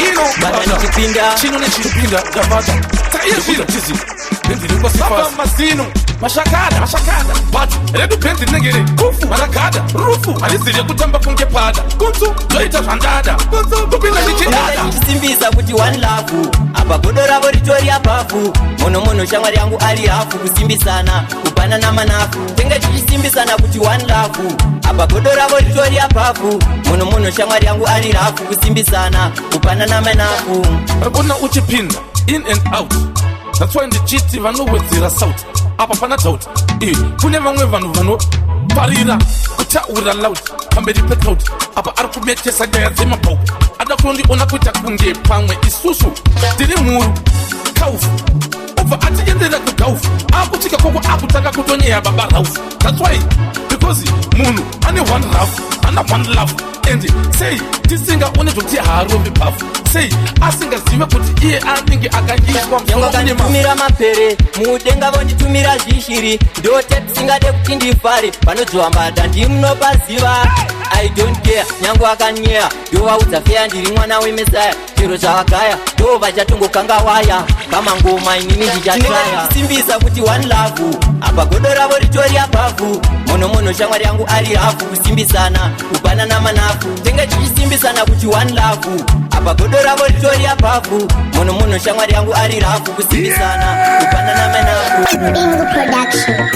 Ino Bana nikipinda chino nechipinda Javada Taiyashira chizi Bendiri kwa sifasi Mazino Mashakada Batu Redu bendi negere Kufu Marakada Rufu Alisiri kutamba kunge pada Kuntu Joita zandada Kuntu Kupinda nichidada Nikisimbiza kuti one love. Apa godo ravo ritori apafu. Mono shamwari yangu ali rafu. Kusimbisana kupana na manafu. Tenga chichisimbisana kuti one love. Apa godo ravo ritori apafu. Mono shamwari yangu ali rafu. Kusimbisana kupana na manafu. Kuna uchipinda In and out That's why in the GT vano wedzera south Apa pana doubt Kune vamwe vano Parira Kutaura loud Pamberi petout Apa arikumetesa nyaya dzemapau Ada kundi ona kuita kunge pamwe isusu Tiri muru Kaufu Ubva atiendera kugaufu Akutika koko akutaka kutonyeya baba raufu That's why Because munu ane one love Ana one love And say Tisinga une jokti harovi pafu Say asingazive kuti iye anenge akanyiswa Yango kanitumira mapere Mudenga vonditumira zvishiri Ndote tisingade kuti ndifare Panodzwambada ndimunopaziva I don't care Nyango akanyea Ndovaudza feya ndiri mwana wemesaya Zviro zvavagaya Ndova chatongokanga waya Kama ngoma inini ndichatraya Simbisa kuti one love Apa godo ravo ritori apafu Mono shamwari yangu ari rafu Kusimbisana kupana na manafu Tenga chichisimbisana kuti one love Apa godo ravo ritori apafu Mono shamwari yangu ari rafu Kusimbisana kupana na manafu Bingo Production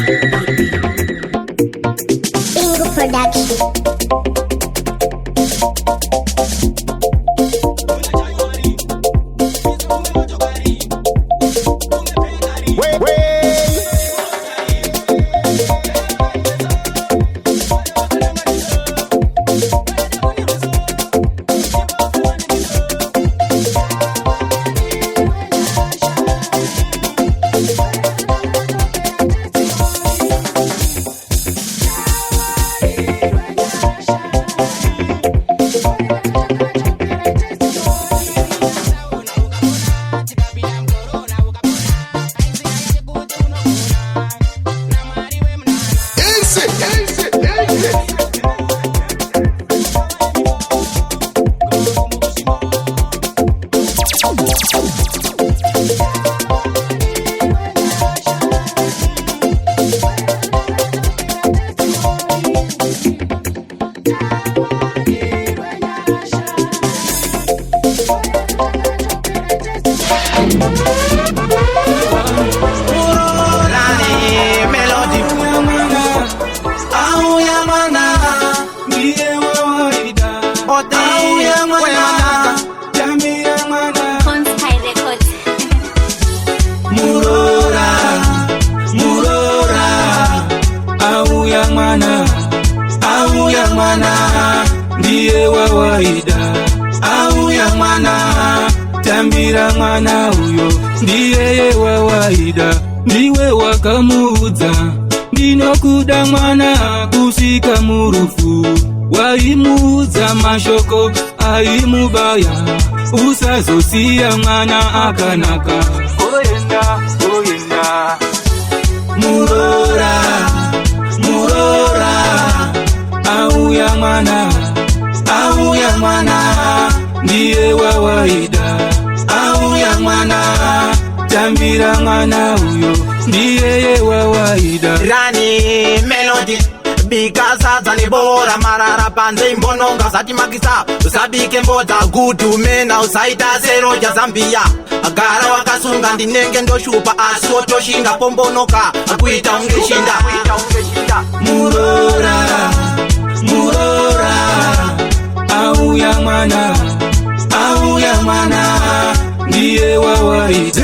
mwana ndiye wawaida, auya mwana tambira mwana uyo ndiye wawaida, ndiwe wakamuudza ndinokuda mwana kusika murufu, waimuudza mashoko aimubaya, usazosiya mwana akanaka. Oyenda oyenda murora murora, auya mwana ndiye wawaida, auya mwana tambira mwana uyo ndiye wawaida. Rani melody bikasadza nebora marara panze imbononga usati makisa, usabike mbodza gudu mena, usaita seroja Zambia, agara wakasunga ndinenge ndoshupa asi wotoshinga pombonoka akuita ungeshinda. Murora murora, auya mwana ndiye wawaida,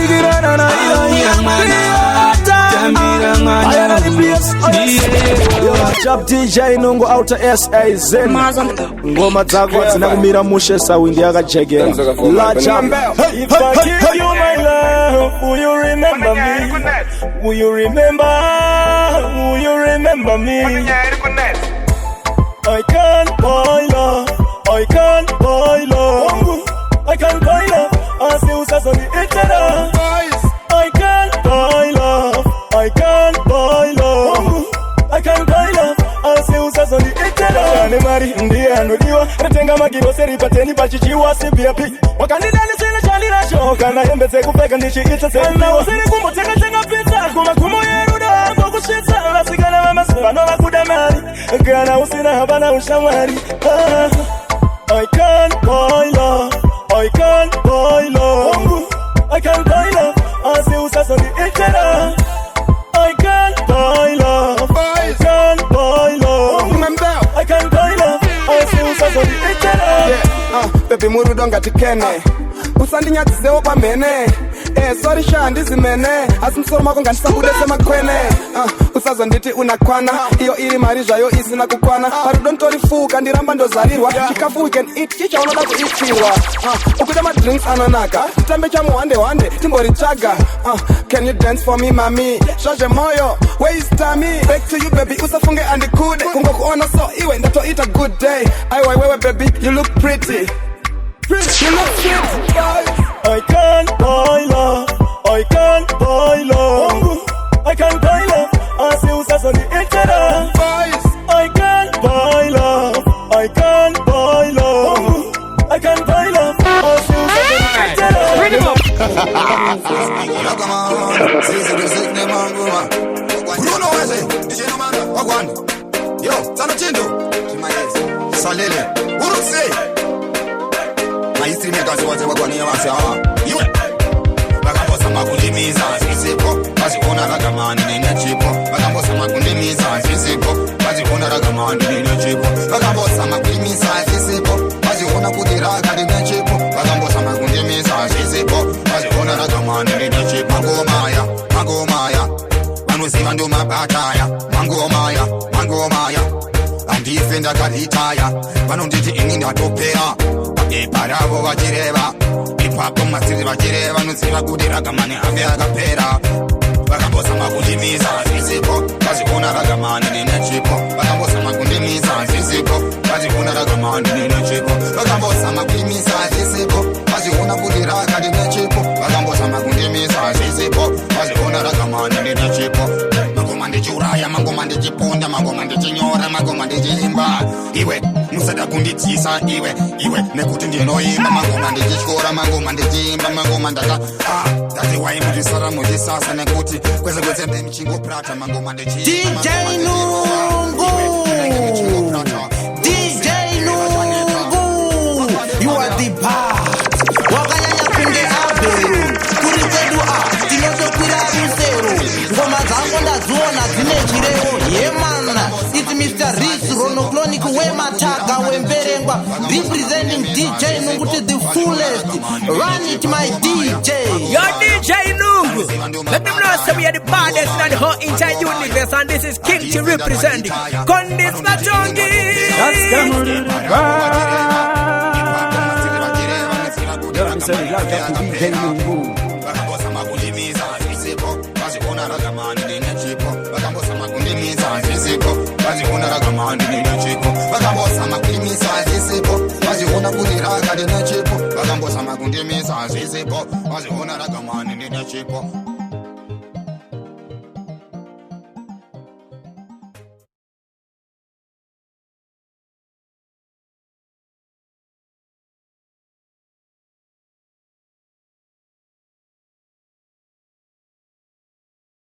auya mwana tambira mwana Chap DJ Nungu outer SAZ. Ngoma zako zinakumira mushe sawindi yakajegera. La chap. If I give you my love, will you remember me? Will you remember? Will you remember me? I can't buy love, I can't buy love, I can't buy love. I see who's on the internet. I can't buy love, I can't buy love, I can't buy love. I see who's on the internet. Nemari ndiye anodiwa, retenga magiro seri pateni pachichiwa CBP. Wakandidani sina chali na shoka na yembeze kupeka ndichi ita sena. Wasiri kumbo tenga pizza kuma kumo yeruda kukushitsa. Wasigana mama sivano wakudamari, gana usina habana ushamari. I can't buy love, I can't buy love, I can't buy love. I see who's on the internet. I can't buy love, I can't buy love, I can't buy love. I see who's on the internet. Baby murudonga tikene usandinyadzisewo pamene sorry shandizimene asi msoro mako ngandisakudese makwene usazonditi unakwana iyo iri mari zvayo isina kukwana parudo ntorifuka ndiramba ndozarirwa chikafu we can eat chicha unoda kuitirwa ukuita madrinks anonaka titambe chamuhande timboritsvaga can you dance for me mami zvezve moyo waistami back to you baby usafunge andikude kungokuona so iwe ndatoita good day aiwaiwewe baby you look pretty. You look cute. I can't buy love, I can't buy love, I can't buy love. I see who's on the internet. I can't buy love, I can't buy love, I can't buy love. I see who's on the internet. Bring him up. Bruno Wesley, DJ Nomanda, Wagwan. Yo, Sano Chindo, Salele, Uruse. Maistri mekazi waze wagwania wasiawa Yue Bakabosa makundimiza Sisipo Bazi ona ragamani nene chipo Bakabosa makundimiza Sisipo Bazi ona ragamani nene chipo Bakabosa makundimiza Sisipo Bazi ona kudiraga nene chipo Bakabosa makundimiza Sisipo Bazi ona ragamani nene chipo Mangomaya Manuzi mandu mabataya Mangomaya Andifenda kalitaya Manunditi inginda topea Iparavo vachireva Ipapo masiri vachireva Nusiva kudiraga mani ave akapera Vakambosa makundimiza Sisipo Vazikuna ragamani nine chipo Vakambosa makundimiza Sisipo Vazikuna ragamani nine chipo Vakambosa makundimiza Sisipo Vazikuna kudiraga nine chipo Vakambosa makundimiza Sisipo Vazikuna ragamani nine chipo Magoma ndichuraya, magoma ndichiponda, magoma ndichinyora, magoma ndichimba Iwe, musada kunditisa, iwe Nekuti ndinoimba, magoma ndichichora, magoma ndichimba, magoma ndaka Dati wai mujisara mujisasa, nekuti Kweze mbe mchingo prata, magoma ndichimba DJ Nungu DJ Nungu You are the best Wakanyanya kunge aberu Kuritedu tinoto kwira rusero Ngoma zangu ndaziona zine chireo Yemana It's Mr. Rich Ronoclonic Wemataga Wemberengwa Representing DJ Nungu to the fullest Run it my DJ Your DJ Nungu Let them know that we are the baddest in the whole entire universe, and this is King to representing Kondis Matongi. That's